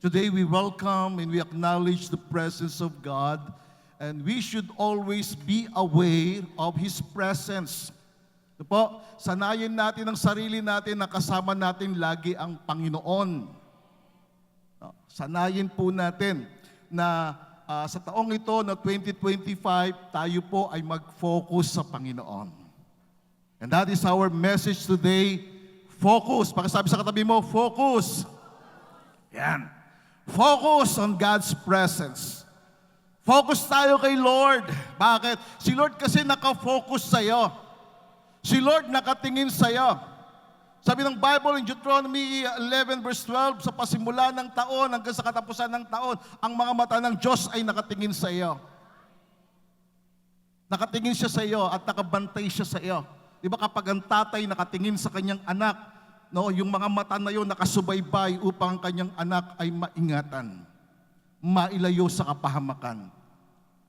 Today we welcome and we acknowledge the presence of God, and we should always be aware of His presence. Ito po, sanayin natin ang sarili natin na kasama natin lagi ang Panginoon. Sanayin po natin na sa taong ito na 2025, tayo po ay mag-focus sa Panginoon. And that is our message today, focus. Pakisabi sa katabi mo, focus. Yan. Focus on God's presence. Focus tayo kay Lord. Bakit? Si Lord kasi nakafocus sa'yo. Si Lord nakatingin sa'yo. Sabi ng Bible in Deuteronomy 11 verse 12, sa pasimula ng taon hanggang sa katapusan ng taon, ang mga mata ng Diyos ay nakatingin sa iyo. Nakatingin siya sa iyo at nakabantay siya sa iyo. Di ba kapag ang tatay nakatingin sa kanyang anak, no, yung mga mata na yun nakasubaybay upang ang kanyang anak ay maingatan, mailayo sa kapahamakan,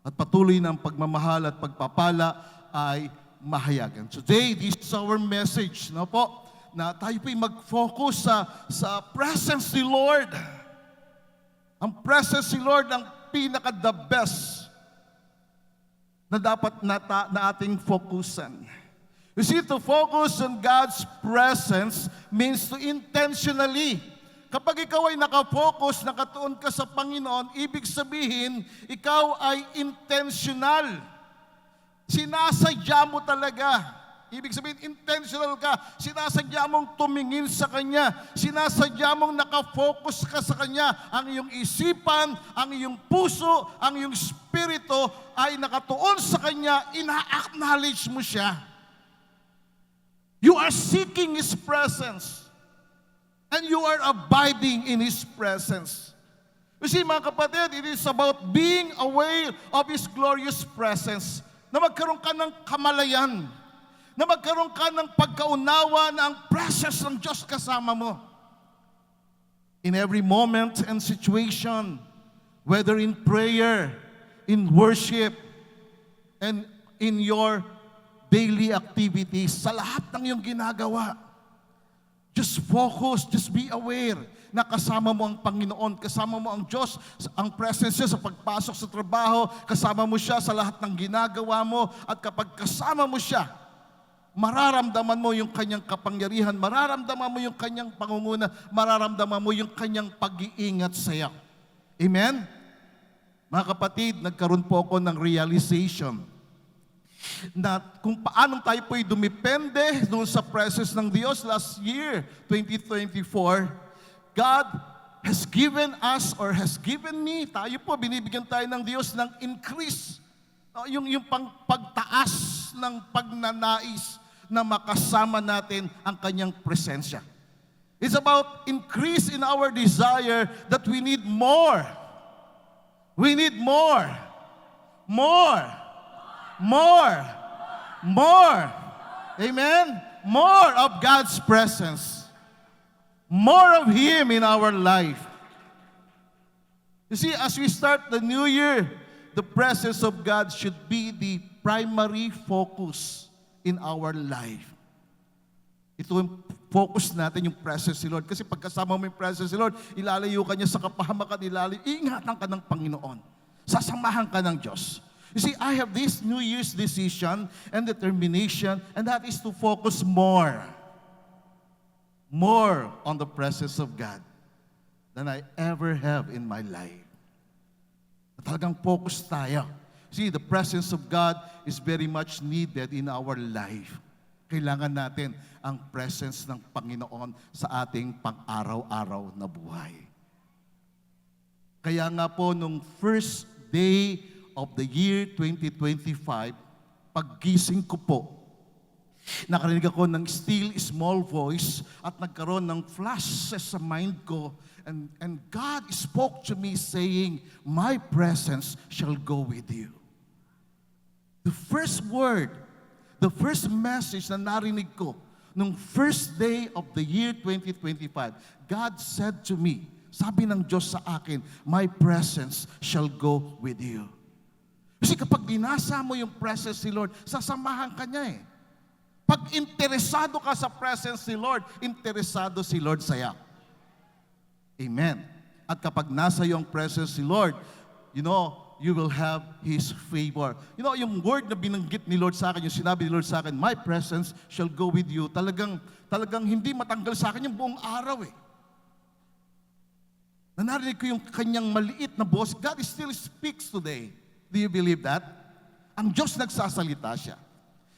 at patuloy ng pagmamahal at pagpapala ay mahayagan. Today, this is our message, no po, na tayo po'y mag-focus sa presence ni Lord. Ang presence ni Lord ang pinaka-the best na dapat na ating focusan. You see, to focus on God's presence means to intentionally. Kapag ikaw ay nakafocus, nakatuon ka sa Panginoon, ibig sabihin, ikaw ay intentional. Sinasadya mo talaga. Ibig sabihin, intentional ka. Sinasadya mong tumingin sa Kanya. Sinasadya mong nakafocus ka sa Kanya. Ang iyong isipan, ang iyong puso, ang iyong spirito ay nakatuon sa Kanya. Ina-acknowledge mo siya. You are seeking His presence. And you are abiding in His presence. You see, mga kapatid, it is about being aware of His glorious presence. Na magkaroon ka ng kamalayan, na magkaroon ka ng pagkaunawa na ang presence ng Diyos kasama mo. In every moment and situation, whether in prayer, in worship, and in your daily activities, sa lahat ng iyong ginagawa, just focus, just be aware na kasama mo ang Panginoon, kasama mo ang Diyos, ang presence niya sa pagpasok sa trabaho, kasama mo siya sa lahat ng ginagawa mo, at kapag kasama mo siya, mararamdaman mo yung kanyang kapangyarihan, mararamdaman mo yung kanyang pangunguna, mararamdaman mo yung kanyang pag-iingat sa iyo. Amen? Mga kapatid, nagkaroon po ako ng realization na kung paanong tayo po'y dumipende doon sa presence ng Diyos last year, 2024, God has given us or has given me, tayo po, binibigyan tayo ng Diyos ng increase. Yung pagtaas ng pagnanais na makasama natin ang kanyang presensya. It's about increase in our desire that we need more. We need more. More. More. More. Amen? More of God's presence. More of Him in our life. You see, as we start the new year, the presence of God should be the primary focus in our life. Ito yung focus natin, yung presence ni Lord. Kasi pagkasama mo yung presence ni Lord, ilalayo ka niya sa kapahamakan, ingatan ka ng Panginoon. Sasamahan ka ng Diyos. You see, I have this New Year's decision and determination, and that is to focus more on the presence of God than I ever have in my life. Talagang focus tayo. See, the presence of God is very much needed in our life. Kailangan natin ang presence ng Panginoon sa ating pang-araw-araw na buhay. Kaya nga po, nung first day of the year 2025, paggising ko po, nakarinig ako ng still small voice at nagkaroon ng flashes sa mind ko, and God spoke to me saying, "My presence shall go with you." The first word, the first message na narinig ko nung first day of the year 2025, God said to me, sabi ng Diyos sa akin, "My presence shall go with you." Kasi kapag binasa mo yung presence ni Lord, sasamahan ka niya eh. Pag interesado ka sa presence ni Lord, interesado si Lord sa'yo. Amen. At kapag nasa iyo ang presence si Lord, you will have His favor. Yung word na binanggit ni Lord sa akin, yung sinabi ni Lord sa akin, my presence shall go with you. Talagang hindi matanggal sa akin yung buong araw eh. Narinig ko yung kanyang maliit na boss. God still speaks today. Do you believe that? Ang Diyos nagsasalita siya.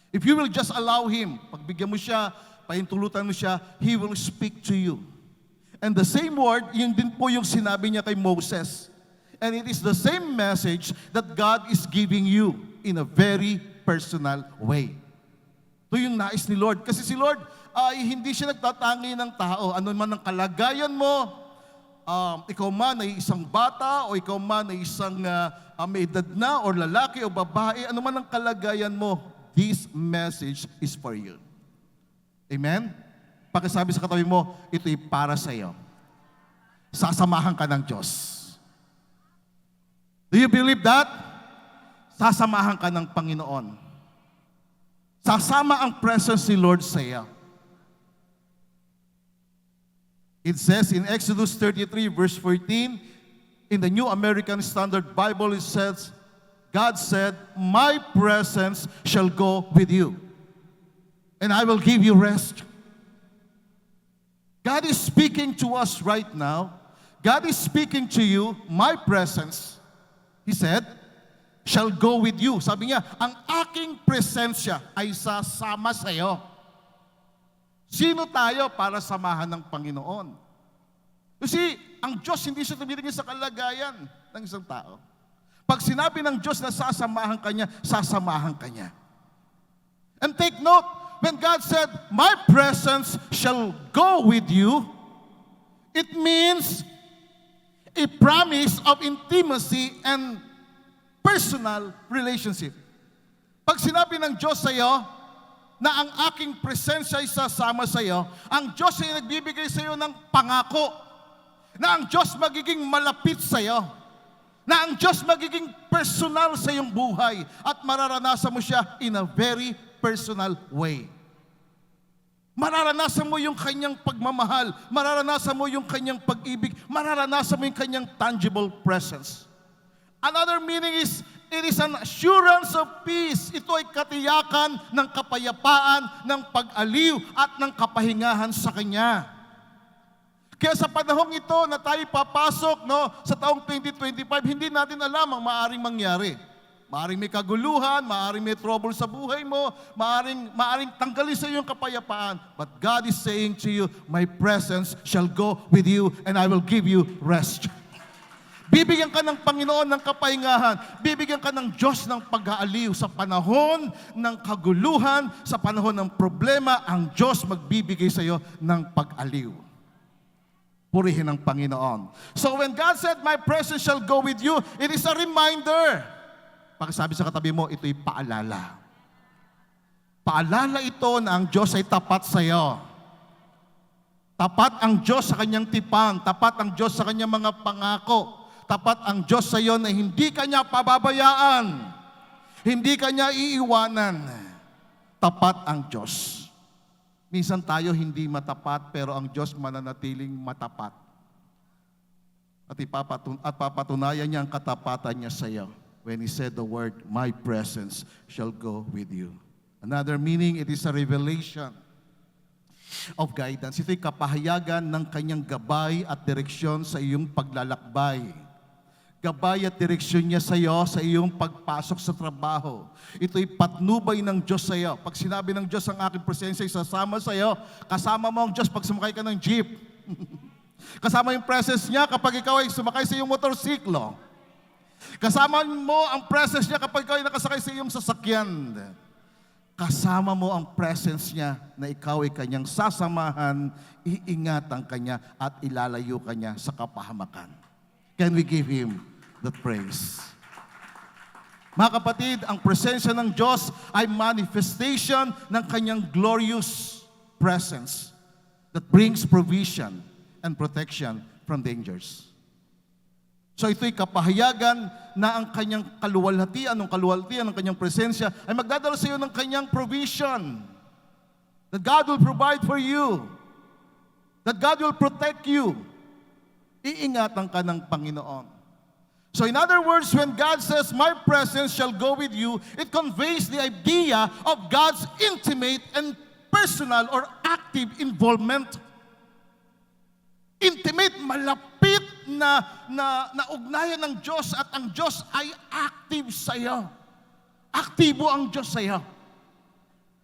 If you will just allow Him, pagbigyan mo siya, pahintulutan mo siya, He will speak to you. And the same word, yun din po yung sinabi niya kay Moses. And it is the same message that God is giving you in a very personal way. Ito yung nais ni Lord. Kasi si Lord ay hindi siya nagtatangi ng tao. Ano man ang kalagayan mo, ikaw man ay isang bata o ikaw man ay isang may edad na o lalaki o babae, ano man ang kalagayan mo, this message is for you. Amen? Pakisabi sa katabi mo, ito'y para sa iyo. Sasamahan ka ng Diyos. Do you believe that? Sasamahan ka ng Panginoon. Sasama ang presence ni Lord sa iyo. It says in Exodus 33 verse 14, in the New American Standard Bible, it says, God said, my presence shall go with you, and I will give you rest. God is speaking to us right now. God is speaking to you, my presence, He said, shall go with you. Sabi niya, ang aking presensya ay sasama sa iyo. Sino tayo para samahan ng Panginoon? Kasi ang Diyos hindi siya tumitingin sa kalagayan ng isang tao. Pag sinabi ng Diyos na sasamahan ka niya, sasamahan ka niya. And take note, when God said, my presence shall go with you, it means a promise of intimacy and personal relationship. Pag sinabi ng Diyos sa iyo na ang aking presensya ay sasama sa iyo, ang Diyos ay nagbibigay sa iyo ng pangako na ang Diyos magiging malapit sa iyo, na ang Diyos magiging personal sa iyong buhay at mararanasan mo siya in a very personal way. Mararanasan mo yung kanyang pagmamahal, mararanasan mo yung kanyang pag-ibig, mararanasan mo yung kanyang tangible presence. Another meaning is, it is an assurance of peace. Ito ay katiyakan ng kapayapaan, ng pag-aliw at ng kapahingahan sa Kanya. Kaya sa panahong ito na tayo papasok sa taong 2025, hindi natin alam ang maaaring mangyari. Maaring may kaguluhan, maaring may trouble sa buhay mo, maaring tanggalin sa iyong kapayapaan. But God is saying to you, my presence shall go with you and I will give you rest. Bibigyan ka ng Panginoon ng kapahingahan. Bibigyan ka ng Diyos ng pag-aaliw sa panahon ng kaguluhan, sa panahon ng problema, ang Diyos magbibigay sa iyo ng pag-aliw. Purihin ang Panginoon. So when God said, my presence shall go with you, it is a reminder. Pakisabi sa katabi mo, ito'y paalala. Paalala ito na ang Diyos ay tapat sa iyo. Tapat ang Diyos sa kanyang tipan. Tapat ang Diyos sa kanyang mga pangako. Tapat ang Diyos sa iyo na hindi kanya pababayaan. Hindi kanya iiwanan. Tapat ang Diyos. Minsan tayo hindi matapat, pero ang Diyos mananatiling matapat. At papatunayan niya ang katapatan niya sa iyo when He said the word, my presence shall go with you. Another meaning, it is a revelation of guidance. Ito'y kapahayagan ng kanyang gabay at direksyon sa iyong paglalakbay. Gabay at direksyon niya sa iyo sa iyong pagpasok sa trabaho. Ito'y patnubay ng Diyos sa iyo. Pag sinabi ng Diyos ang aking presensya ay sasama sa iyo, kasama mo ang Diyos pag sumakay ka ng jeep. Kasama yung presence niya kapag ikaw ay sumakay sa iyong motorsiklo. Kasama mo ang presence niya kapag ikaw ay nakasakay sa iyong sasakyan. Kasama mo ang presence niya na ikaw ay kanyang sasamahan, iingatan kanya at ilalayo kanya sa kapahamakan. Can we give Him the praise? Mga kapatid, ang presensya ng Diyos ay manifestation ng kanyang glorious presence that brings provision and protection from dangers. So ito'y kapahayagan na ang kanyang kaluwalhatian ng kanyang presensya ay magdadala sa iyo ng kanyang provision. That God will provide for you. That God will protect you. Iingatan ka ng Panginoon. So in other words, when God says, my presence shall go with you, it conveys the idea of God's intimate and personal or active involvement. Intimate, malapit na ugnayan ng Diyos at ang Diyos ay active sa iyo. Aktibo ang Diyos sa iyo.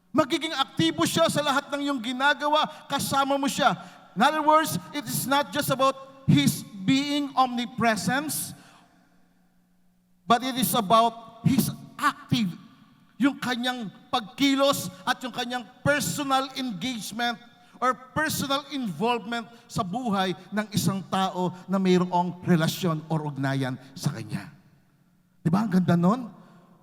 Magiging aktibo siya sa lahat ng iyong ginagawa, kasama mo siya. In other words, it is not just about His being omnipresence, but it is about His active, yung kanyang pagkilos at yung kanyang personal engagement or personal involvement sa buhay ng isang tao na mayroong relasyon o ugnayan sa Kanya. Di ba? Ang ganda nun?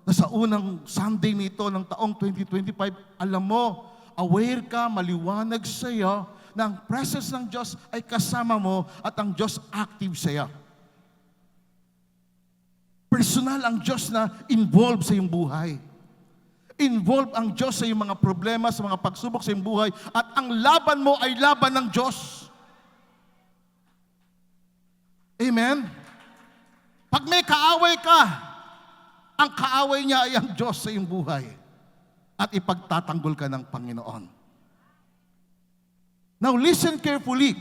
Na sa unang Sunday nito ng taong 2025, alam mo, aware ka, maliwanag sa iyo na ang presence ng Diyos ay kasama mo at ang Diyos active sa iyo. Personal ang Diyos na involved sa iyong buhay. Involved ang Diyos sa iyong mga problema, sa mga pagsubok sa iyong buhay, at ang laban mo ay laban ng Diyos. Amen? Pag may kaaway ka, ang kaaway niya ay ang Diyos sa iyong buhay. At ipagtatanggol ka ng Panginoon. Now listen carefully.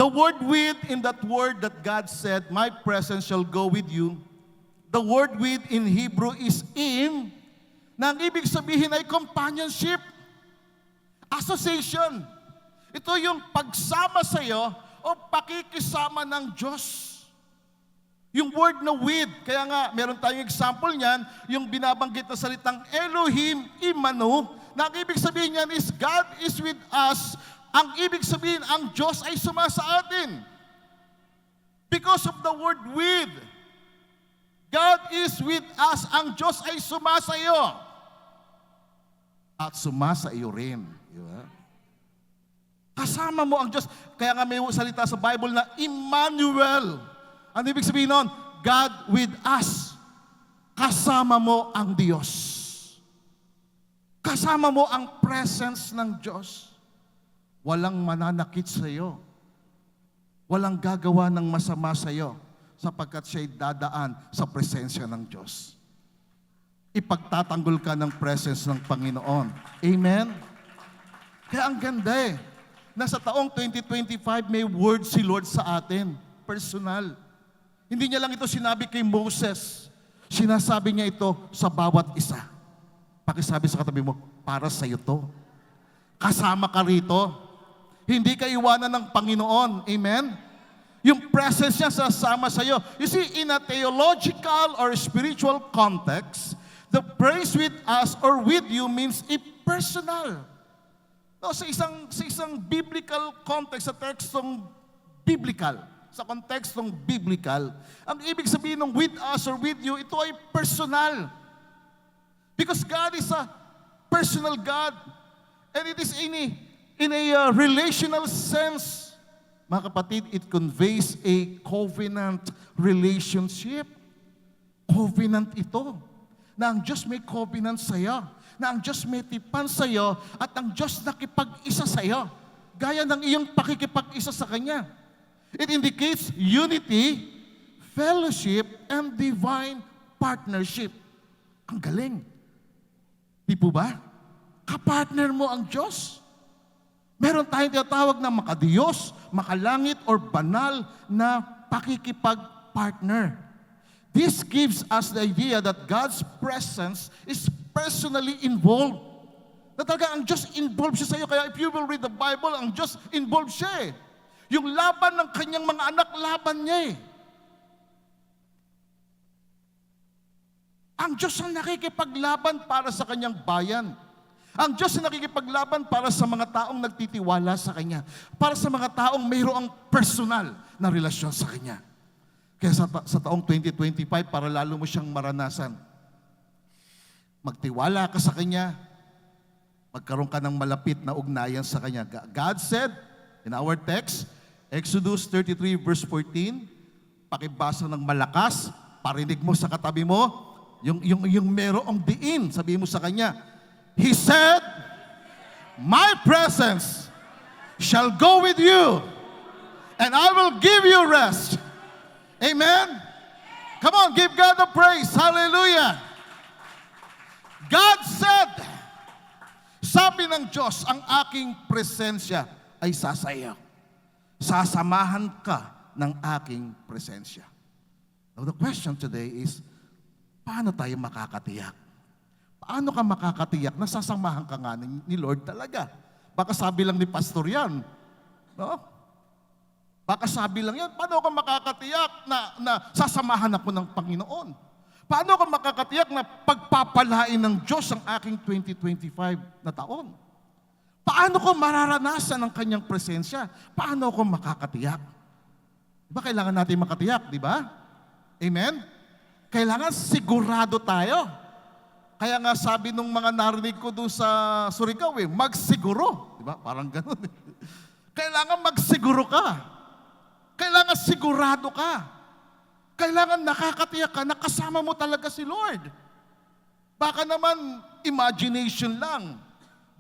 The word with in that word that God said, my presence shall go with you. The word with in Hebrew is in, na ang ibig sabihin ay companionship, association. Ito yung pagsama sa iyo o pakikisama ng Diyos. Yung word na with, kaya nga meron tayong example niyan, yung binabanggit na salitang Elohim Imanu, na ang ibig sabihin niyan is God is with us. Ang ibig sabihin, ang Diyos ay sumasa atin. Because of the word with, God is with us. Ang Diyos ay sumasa iyo. At sumasa iyo rin. Di ba? Kasama mo ang Diyos. Kaya nga may salita sa Bible na Emmanuel. Ano ibig sabihin nun? God with us. Kasama mo ang Diyos. Kasama mo ang presence ng Diyos. Walang mananakit sa iyo. Walang gagawa ng masama sa iyo sapagkat siya'y dadaan sa presensya ng Diyos. Ipagtatanggol ka ng presence ng Panginoon. Amen? Kaya ang ganda na sa taong 2025 may word si Lord sa atin. Personal. Hindi niya lang ito sinabi kay Moses. Sinasabi niya ito sa bawat isa. Pakisabi sa katabi mo, para sa iyo to. Kasama ka rito. Hindi ka iwanan ng Panginoon. Amen? Yung presence niya sasama sa iyo. You see, in a theological or spiritual context, the praise with us or with you means impersonal. No, sa isang biblical context, sa tekstong biblical, sa kontekstong biblical, ang ibig sabihin ng with us or with you, ito ay personal. Because God is a personal God. And it is in a relational sense. Mga kapatid, it conveys a covenant relationship. Covenant ito. Na ang Diyos may covenant sa iyo. Na ang Diyos may tipan sa iyo. At ang Diyos nakipag-isa sa iyo. Gaya ng iyong pakikipag-isa sa Kanya. It indicates unity, fellowship, and divine partnership. Ang galing. Di po ba? Kapartner mo ang Diyos. Meron tayong tinatawag na makadiyos, makalangit, or banal na pakikipag-partner. This gives us the idea that God's presence is personally involved. Na talaga ang Diyos involved siya sa iyo. Kaya if you will read the Bible, ang Diyos involved siya Yung laban ng kanyang mga anak, laban niya Ang Diyos ang nakikipaglaban para sa kanyang bayan. Ang Diyos ang nakikipaglaban para sa mga taong nagtitiwala sa Kanya. Para sa mga taong mayroong personal na relasyon sa Kanya. Kaya sa taong 2025, para lalo mo siyang maranasan, magtiwala ka sa Kanya, magkaroon ka ng malapit na ugnayan sa Kanya. God said, in our text, Exodus 33 verse 14, pakibasa ng malakas, parinig mo sa katabi mo, yung merong diin, sabihin mo sa Kanya, He said, my presence shall go with you and I will give you rest. Amen? Come on, give God the praise. Hallelujah. God said, sabi ng Diyos, ang aking presensya ay sasayaw. Sasamahan ka ng aking presensya. Now the question today is, paano tayo makakatiyak? Paano ka makakatiyak na sasamahan ka nga ni Lord talaga? Baka sabi lang ni pastor yan. No? Baka sabi lang yan, paano ka makakatiyak na sasamahan ako ng Panginoon? Paano ka makakatiyak na pagpapalain ng Diyos ang aking 2025 na taon? Paano ko mararanasan ang kanyang presensya? Paano ko makakatiyak? Diba kailangan natin makatiyak, di ba? Amen? Kailangan sigurado tayo. Kaya nga sabi nung mga narinig ko doon sa Surigao, magsiguro. Di ba? Parang ganun. Kailangan magsiguro ka. Kailangan sigurado ka. Kailangan nakakatiyak ka na kasama mo talaga si Lord. Baka naman imagination lang.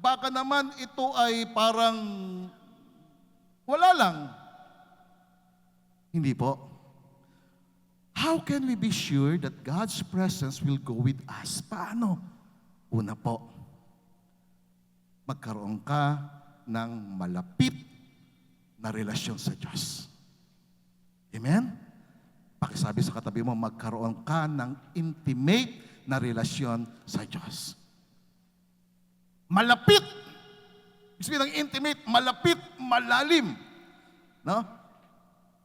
Baka naman ito ay parang wala lang. Hindi po. How can we be sure that God's presence will go with us? Paano? Una po, magkaroon ka ng malapit na relasyon sa Diyos. Amen? Pakisabi sa katabi mo, magkaroon ka ng intimate na relasyon sa Diyos. Malapit. Ibig sabihin ng intimate, malapit, malalim. No?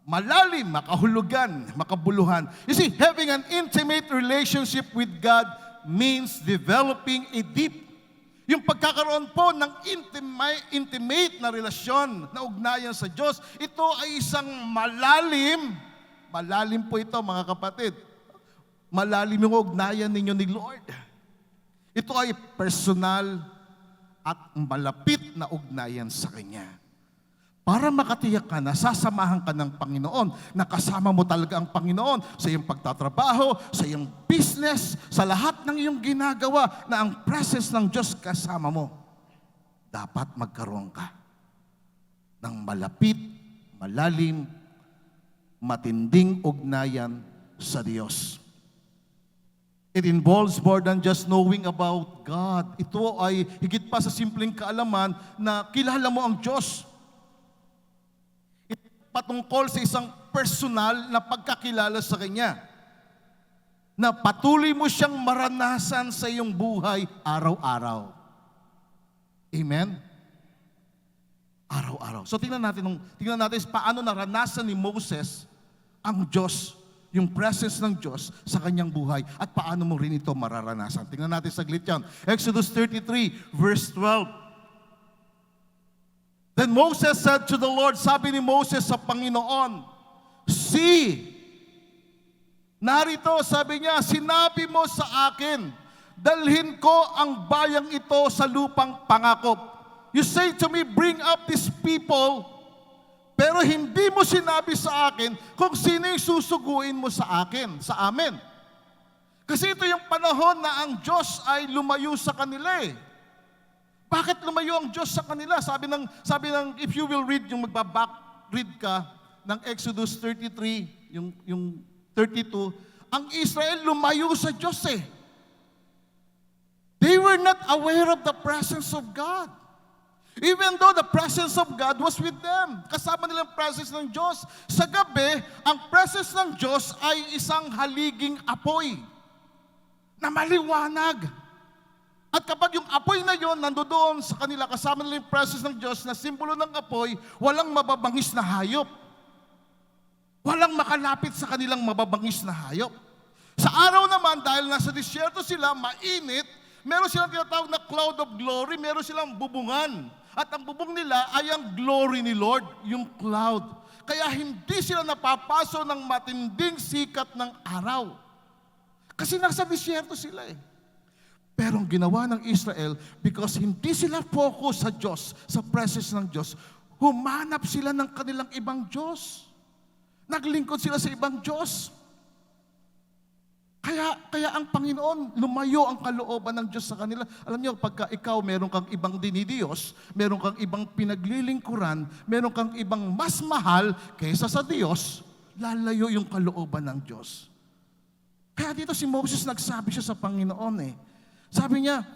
Malalim, makahulugan, makabuluhan. You see, having an intimate relationship with God means developing a deep. Yung pagkakaroon po ng intimate na relasyon, na ugnayan sa Diyos, ito ay isang malalim po ito mga kapatid. Malalim yung ugnayan ninyo ni Lord. Ito ay personal at malapit na ugnayan sa Kanya. Para makatiyak ka na sasamahan ka ng Panginoon, na kasama mo talaga ang Panginoon sa iyong pagtatrabaho, sa iyong business, sa lahat ng iyong ginagawa, na ang presence ng Diyos kasama mo. Dapat magkaroon ka ng malapit, malalim, matinding ugnayan sa Diyos. It involves more than just knowing about God. Ito ay higit pa sa simpleng kaalaman na kilala mo ang Diyos. Patungkol sa isang personal na pagkakilala sa Kanya, na patuloy mo siyang maranasan sa iyong buhay araw-araw. Amen? Araw-araw. So tingnan natin paano naranasan ni Moses ang Diyos, yung presence ng Diyos sa kanyang buhay, at paano mo rin ito mararanasan. Tingnan natin saglit yan. Exodus 33 verse 12. Then Moses said to the Lord, sabi ni Moses sa Panginoon, see, narito, sabi niya, sinabi mo sa akin, dalhin ko ang bayang ito sa lupang pangakop. You say to me, bring up these people, pero hindi mo sinabi sa akin kung sino yung susuguin mo sa akin, sa amin. Kasi ito yung panahon na ang Diyos ay lumayo sa kanila eh. Bakit lumayo ang Diyos sa kanila? Sabi ng if you will read, yung magbaback read ka ng Exodus 33, yung 32, ang Israel lumayo sa Diyos eh. They were not aware of the presence of God. Even though the presence of God was with them. Kasama nilang presence ng Diyos. Sa gabi, ang presence ng Diyos ay isang haliging apoy na maliwanag. At kapag yung apoy na yon nandoon sa kanila, kasama nila yung presence ng Diyos na simbolo ng apoy, walang mababangis na hayop. Walang makalapit sa kanilang mababangis na hayop. Sa araw naman, dahil nasa disyerto sila, mainit, meron silang tinatawag na cloud of glory, meron silang bubungan. At ang bubong nila ay ang glory ni Lord, yung cloud. Kaya hindi sila napapaso ng matinding sikat ng araw. Kasi nasa disyerto sila eh. Pero ang ginawa ng Israel, because hindi sila focus sa Diyos, sa presence ng Diyos, humanap sila ng kanilang ibang Diyos. Naglingkod sila sa ibang Diyos. Kaya ang Panginoon, lumayo ang kalooban ng Diyos sa kanila. Alam niyo, pagka ikaw meron kang ibang dinidiyos, meron kang ibang pinaglilingkuran, meron kang ibang mas mahal kaysa sa Diyos, lalayo yung kalooban ng Diyos. Kaya dito si Moses nagsabi siya sa Panginoon Sabi niya,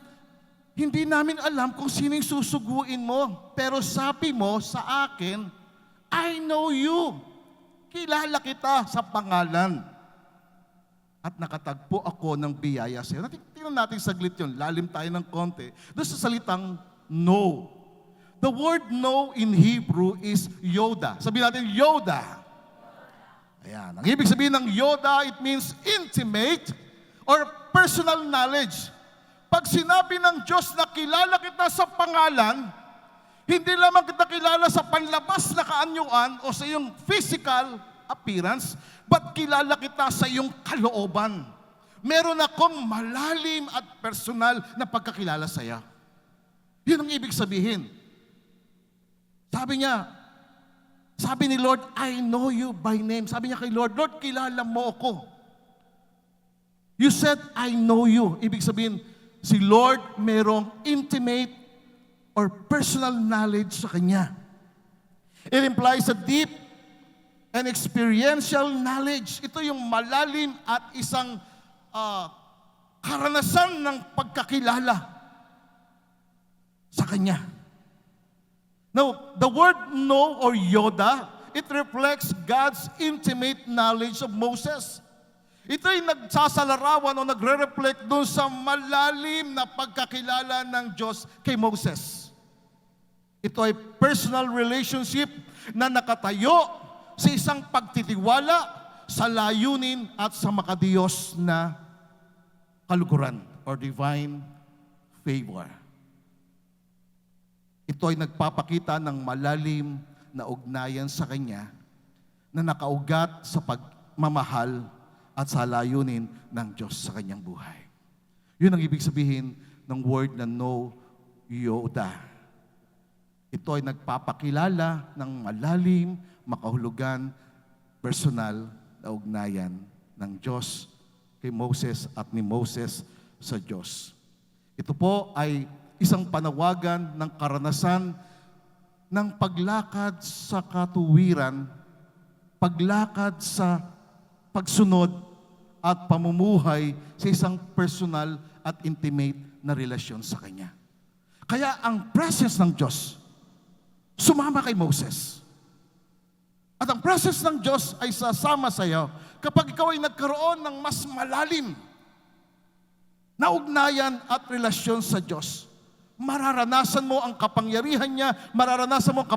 hindi namin alam kung sino yung susuguin mo, pero sabi mo sa akin, I know you. Kilala kita sa pangalan. At nakatagpo ako ng biyaya sa iyo. Tingnan natin saglit yun. Lalim tayo ng konti. Doon sa salitang know. The word know in Hebrew is Yoda. Sabihin natin, Yoda. Ayan. Ang ibig sabihin ng Yoda, it means intimate or personal knowledge. Pag sinabi ng Diyos na kilala kita sa pangalan, hindi lamang kita kilala sa panlabas na kaanyuan o sa iyong physical appearance, but kilala kita sa iyong kalooban. Meron akong malalim at personal na pagkakilala sa iyo. Yun ang ibig sabihin. Sabi ni Lord, I know you by name. Sabi niya kay Lord, Lord, kilala mo ako. You said, I know you. Ibig sabihin, si Lord merong intimate or personal knowledge sa Kanya. It implies a deep and experiential knowledge. Ito yung malalim at isang karanasan ng pagkakilala sa Kanya. Now, the word know or Yoda, it reflects God's intimate knowledge of Moses. Ito ay nagsasalarawan o nagre-reflect doon sa malalim na pagkakilala ng Diyos kay Moses. Ito ay personal relationship na nakatayo sa isang pagtitiwala sa layunin at sa makadiyos na kaluguran or divine favor. Ito ay nagpapakita ng malalim na ugnayan sa Kanya na nakaugat sa pagmamahal at sa layunin ng Diyos sa Kanyang buhay. Yun ang ibig sabihin ng word na know Yoda. Ito ay nagpapakilala ng malalim, makahulugan, personal na ugnayan ng Diyos kay Moses at ni Moses sa Diyos. Ito po ay isang panawagan ng karanasan ng paglakad sa katuwiran, paglakad sa pagsunod at pamumuhay sa isang personal at intimate na relasyon sa Kanya. Kaya ang presence ng Diyos sumama kay Moses. At ang presence ng Diyos ay sasama sa iyo kapag ikaw ay nagkaroon ng mas malalim na ugnayan at relasyon sa Diyos. Mararanasan mo ang kapangyarihan niya, mararanasan mo ang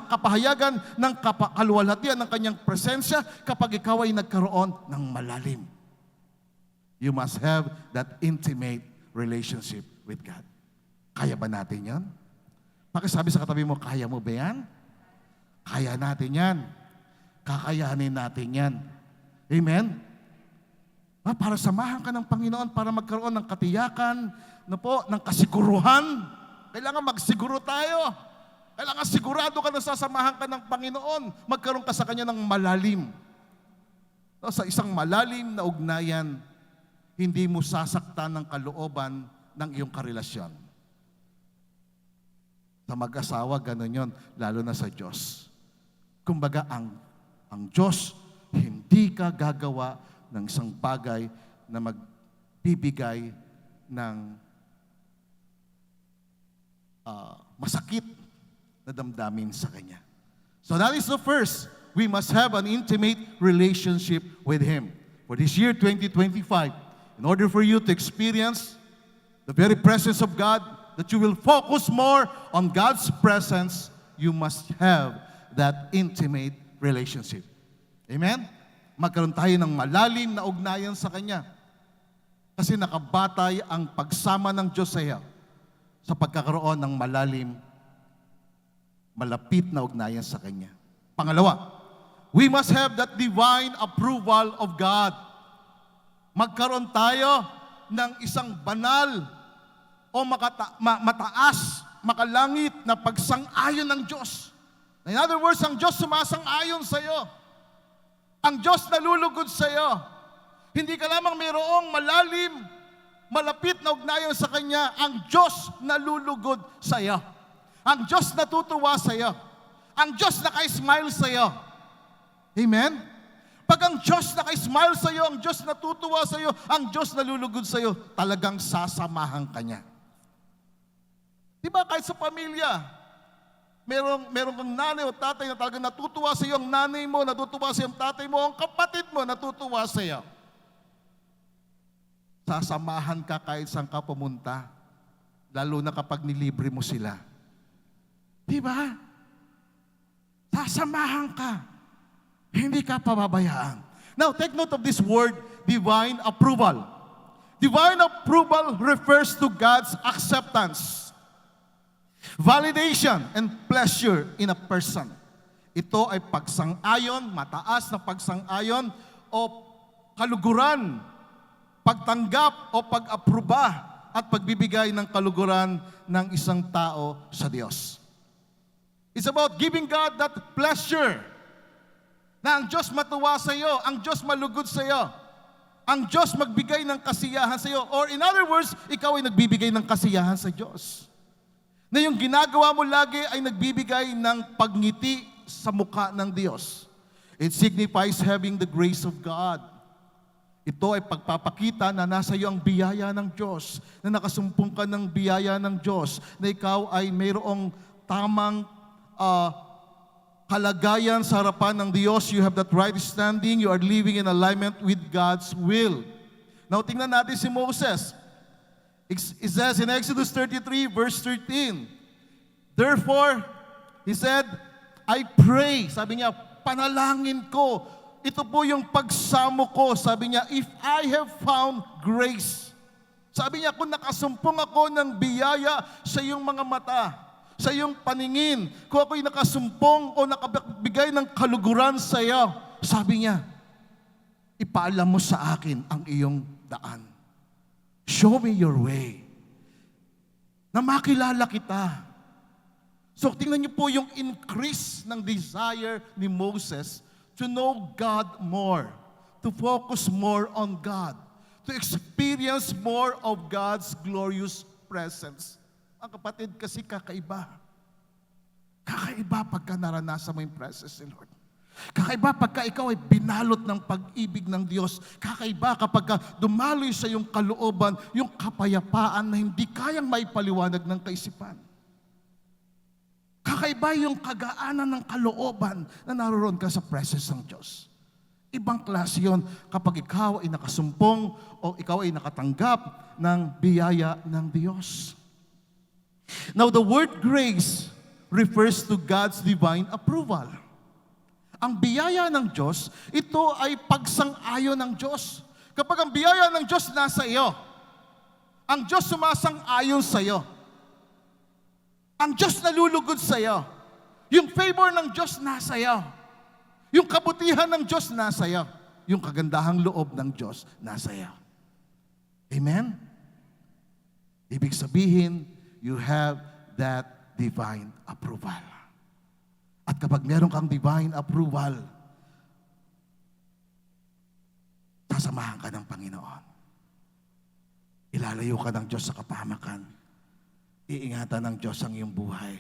kapahayagan ng kaluwalhatian ng kanyang presensya kapag ikaw ay nagkaroon ng malalim. You must have that intimate relationship with God. Kaya ba natin yan? Pakisabi sa katabi mo, kaya mo ba yan? Kaya natin yan. Kakayanin natin yan. Amen? Para samahan ka ng Panginoon, para magkaroon ng katiyakan, ng kasiguruhan. Kailangan magsiguro tayo. Kailangan sigurado ka na sasamahan ka ng Panginoon. Magkaroon ka sa Kanya ng malalim. Sa isang malalim na ugnayan, hindi mo sasaktan ng kalooban ng iyong karelasyon. Sa mag-asawa, ganun yun, lalo na sa Diyos. Kumbaga, ang Diyos, hindi ka gagawa ng isang bagay na magbibigay ng masakit na damdamin sa Kanya. So that is the first. We must have an intimate relationship with Him. For this year, 2025, in order for you to experience the very presence of God, that you will focus more on God's presence, you must have that intimate relationship. Amen? Magkaroon tayo ng malalim na ugnayan sa Kanya. Kasi nakabatay ang pagsama ng Diyos sa iyo sa pagkakaroon ng malalim, malapit na ugnayan sa Kanya. Pangalawa, we must have that divine approval of God. Magkaroon tayo ng isang banal o mataas, makalangit na pagsang-ayon ng Diyos. In other words, ang Diyos sumasang-ayon sa iyo. Ang Diyos nalulugod sa iyo. Hindi ka lamang mayroong malalim, malapit na ugnayan sa Kanya, ang Diyos nalulugod sa iyo. Ang Diyos natutuwa sa iyo. Ang Diyos naka-smile sa iyo. Amen? Pag ang Diyos naka-smile sa iyo, ang Diyos natutuwa sa iyo, ang Diyos nalulugod sa iyo, talagang sasamahan ka niya. Diba kahit sa pamilya, meron kang nanay o tatay na talagang natutuwa sa iyo, ang nanay mo, natutuwa sa iyo, ang tatay mo, ang kapatid mo, natutuwa sa iyo. Sasamahan ka kahit saan ka pumunta, lalo na kapag nilibre mo sila. Diba? Sasamahan ka. Hindi ka pababayaan. Now, take note of this word, divine approval. Divine approval refers to God's acceptance, validation, and pleasure in a person. Ito ay pagsang-ayon, mataas na pagsang-ayon, o kaluguran, pagtanggap o pag-aproba at pagbibigay ng kaluguran ng isang tao sa Diyos. It's about giving God that pleasure na ang Diyos matuwa sa iyo, ang Diyos malugod sa iyo, ang Diyos magbigay ng kasiyahan sa iyo. Or in other words, ikaw ay nagbibigay ng kasiyahan sa Diyos. Na yung ginagawa mo lagi ay nagbibigay ng pagngiti sa mukha ng Diyos. It signifies having the grace of God. Ito ay pagpapakita na nasa iyo ang biyaya ng Diyos, na nakasumpong ka ng biyaya ng Diyos, na ikaw ay mayroong tamang kalagayan sa harapan ng Diyos. You have that right standing. You are living in alignment with God's will. Now, tingnan natin si Moses. It says in Exodus 33, verse 13, therefore, he said, I pray. Sabi niya, panalangin ko. Ito po yung pagsamo ko. Sabi niya, if I have found grace. Sabi niya, kung nakasumpong ako ng biyaya sa iyong mga mata, sa iyong paningin, kung ako'y nakasumpong o nakabigay ng kaluguran sa iyo, sabi niya, ipaalam mo sa akin ang iyong daan. Show me your way. Na makilala kita. So tingnan niyo po yung increase ng desire ni Moses to know God more, to focus more on God, to experience more of God's glorious presence. Ang kapatid, kasi kakaiba. Kakaiba pagka naranasan mo yung presence ni Lord. Kakaiba pagka ikaw ay binalot ng pag-ibig ng Diyos. Kakaiba kapag dumaloy sa iyong kalooban, yung kapayapaan na hindi kayang maipaliwanag ng kaisipan. Kakaiba yung kagaanan ng kalooban na naroon ka sa presence ng Diyos. Ibang klase yun kapag ikaw ay nakasumpong o ikaw ay nakatanggap ng biyaya ng Diyos. Now, the word grace refers to God's divine approval. Ang biyaya ng Diyos, ito ay pagsang-ayon ng Diyos. Kapag ang biyaya ng Diyos nasa iyo, ang Diyos sumasang-ayon sa iyo, ang Diyos nalulugod sa iyo, yung favor ng Diyos nasa iyo, yung kabutihan ng Diyos nasa iyo, yung kagandahang loob ng Diyos nasa iyo. Amen? Ibig sabihin, you have that divine approval. At kapag meron kang divine approval, sasamahan ka ng Panginoon. Ilalayo ka ng Diyos sa kapahamakan. Iingatan ng Diyos ang iyong buhay.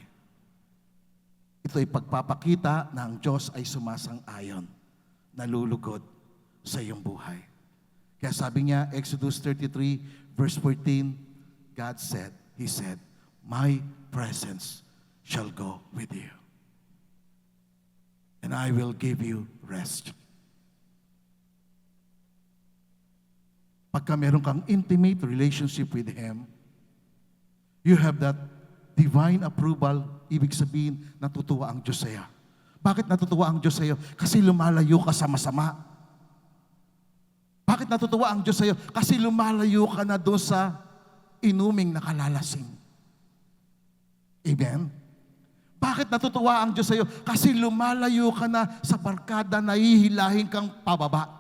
Ito ay pagpapakita na ang Diyos ay sumasang-ayon, nalulugod sa iyong buhay. Kaya sabi niya, Exodus 33, verse 14, God said, He said, my presence shall go with you. And I will give you rest. Pagka meron kang intimate relationship with Him, you have that divine approval. Ibig sabihin, natutuwa ang Diyos sa iyo. Bakit natutuwa ang Diyos sa iyo? Kasi lumalayo ka sa masama. Bakit natutuwa ang Diyos sa iyo? Kasi lumalayo ka na doon sa inuming nakalalasing. Amen? Bakit natutuwa ang Diyos sa iyo? Kasi lumalayo ka na sa barkada na hihilahin kang pababa.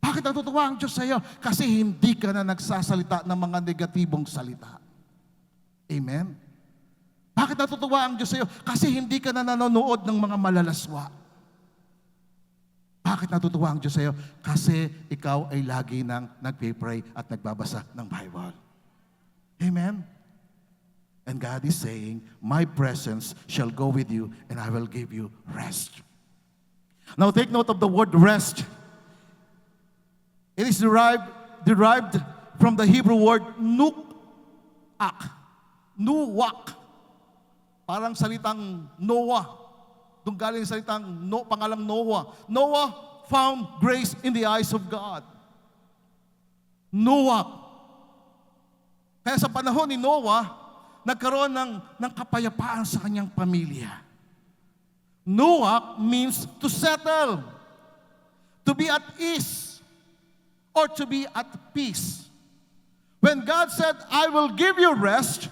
Bakit natutuwa ang Diyos sa iyo? Kasi hindi ka na nagsasalita ng mga negatibong salita. Amen? Bakit natutuwa ang Diyos sa iyo? Kasi hindi ka na nanonood ng mga malalaswa. Bakit natutuwa ang Diyos sa'yo? Kasi ikaw ay lagi nang nagpipray at nagbabasa ng Bible. Amen? And God is saying, my presence shall go with you and I will give you rest. Now take note of the word rest. It is derived from the Hebrew word nuak. Nuwak. Parang salitang Noah. Doon galing salitang pangalang Noah. Noah found grace in the eyes of God. Nuwak. Kaya sa panahon ni Noah, nagkaroon ng kapayapaan sa kanyang pamilya. Nuwak means to settle, to be at ease, or to be at peace. When God said, I will give you rest,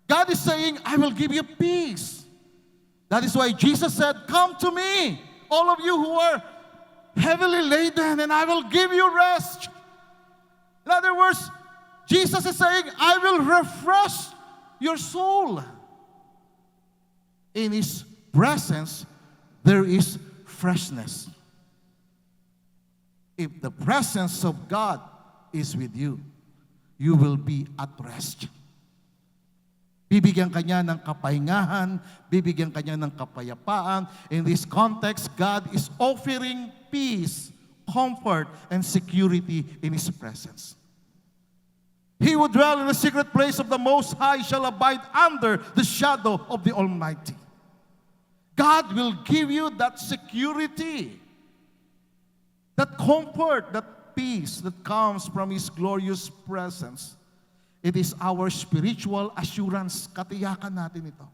God is saying, I will give you peace. That is why Jesus said, come to me, all of you who are heavily laden, and I will give you rest. In other words, Jesus is saying, I will refresh your soul. In His presence, there is freshness. If the presence of God is with you, you will be at rest. Bibigyan kanya ng kapahingahan, bibigyan kanya ng kapayapaan. In this context, God is offering peace, comfort, and security in His presence. He who dwell in the secret place of the Most High shall abide under the shadow of the Almighty. God will give you that security, that comfort, that peace that comes from His glorious presence. It is our spiritual assurance. Katiyakan natin ito.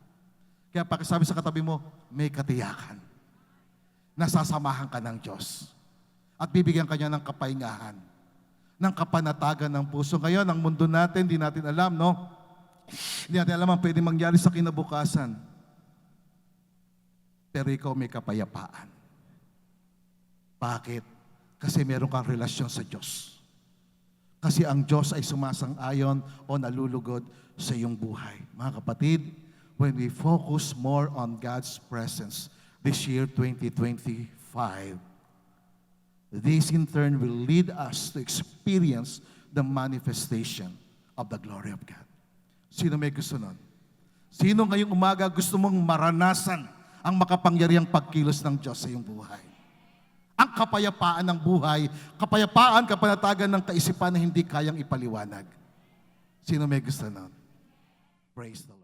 Kaya pakisabi sa katabi mo, may katiyakan. Nasasamahan ka ng Diyos. At bibigyan ka niya ng kapahingahan, ng kapanatagan ng puso. Ngayon, ang mundo natin, di natin alam, no? Hindi natin alam ang pwede mangyari sa kinabukasan. Pero ikaw may kapayapaan. Bakit? Kasi meron kang relasyon sa Diyos. Kasi ang Diyos ay sumasang-ayon o nalulugod sa iyong buhay. Mga kapatid, when we focus more on God's presence this year, 2025, this in turn will lead us to experience the manifestation of the glory of God. Sino may gusto nun? Sino ngayong umaga gusto mong maranasan ang makapangyarihang pagkilos ng Diyos sa iyong buhay? Ang kapayapaan ng buhay, kapayapaan, kapanatagan ng kaisipan na hindi kayang ipaliwanag. Sino may gusto nun? Praise the Lord.